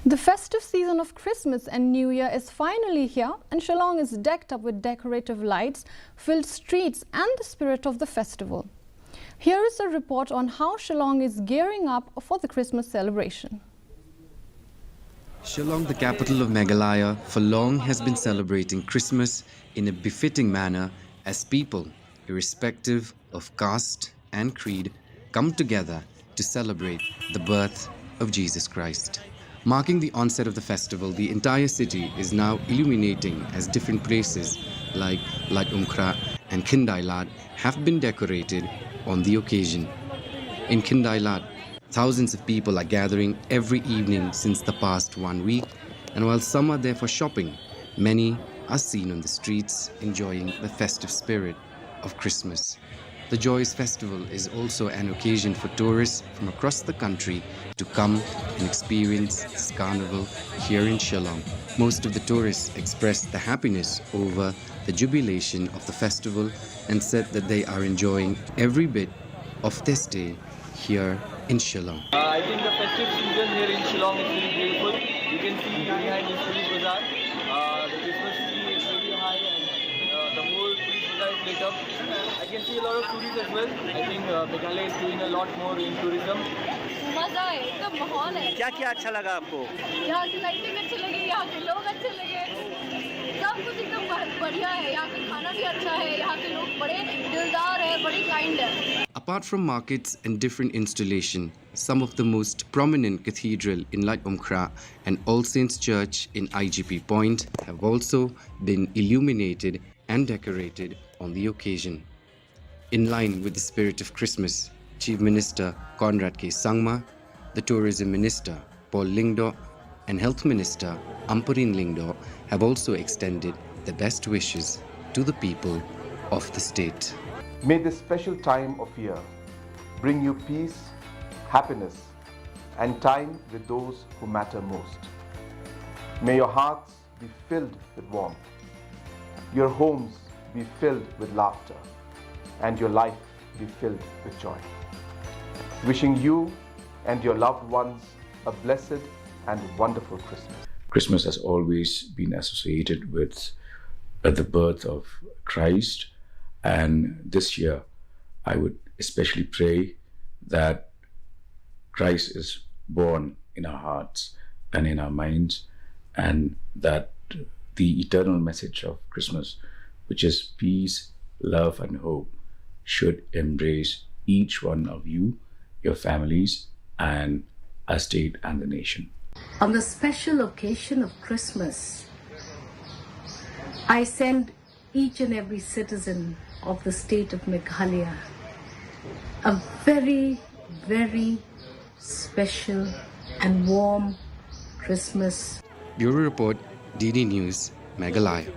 The festive season of Christmas and New Year is finally here, and Shillong is decked up with decorative lights, filled streets and the spirit of the festival. Here is a report on how Shillong is gearing up for the Christmas celebration. Shillong, the capital of Meghalaya, for long has been celebrating Christmas in a befitting manner as people, irrespective of caste and creed, come together to celebrate the birth of Jesus Christ. Marking the onset of the festival, the entire city is now illuminating as different places like Lat Umkhra and Khindai Lat have been decorated on the occasion. In Khindai Lat, thousands of people are gathering every evening since the past 1 week, and while some are there for shopping, many are seen on the streets enjoying the festive spirit of Christmas. The Joyous Festival is also an occasion for tourists from across the country to come and experience this carnival here in Shillong. Most of the tourists expressed the happiness over the jubilation of the festival and said that they are enjoying every bit of their stay here in Shillong. I think the festive season here in Shillong is really beautiful. You can see behind this police bazaar, the Christmas tree is really high and the whole police bazaar is lit up. I can see a lot of tourists as well. I think Meghalaya is doing a lot more in tourism. मजा है, एकदम माहौल है। क्या अच्छा लगा आपको? यहाँ की लाइटिंग अच्छी लगी, यहाँ के लोग अच्छे लगे, सब कुछ एकदम बढ़िया है। यहाँ का खाना भी अच्छा है, यहाँ के लोग बड़े दिलदार है, बड़े काइंड है। Apart from markets and different installation, some of the most prominent cathedral in Lat Umkhra and All Saints Church in IGP Point have also been illuminated and decorated on the occasion. In line with the spirit of Christmas, Chief Minister Conrad K. Sangma, the Tourism Minister Paul Lyngdoh and Health Minister Ampareen Lyngdoh have also extended the best wishes to the people of the state. May this special time of year bring you peace, happiness, and time with those who matter most. May your hearts be filled with warmth, your homes be filled with laughter, and your life be filled with joy. Wishing you and your loved ones a blessed and wonderful Christmas. Christmas has always been associated with the birth of Christ, and this year I would especially pray that Christ is born in our hearts and in our minds, and that the eternal message of Christmas, which is peace, love and hope, should embrace each one of you, your families, and our state and the nation. On the special occasion of Christmas, I send each and every citizen of the state of Meghalaya a very, very special and warm Christmas. Bureau Report, DD News, Meghalaya.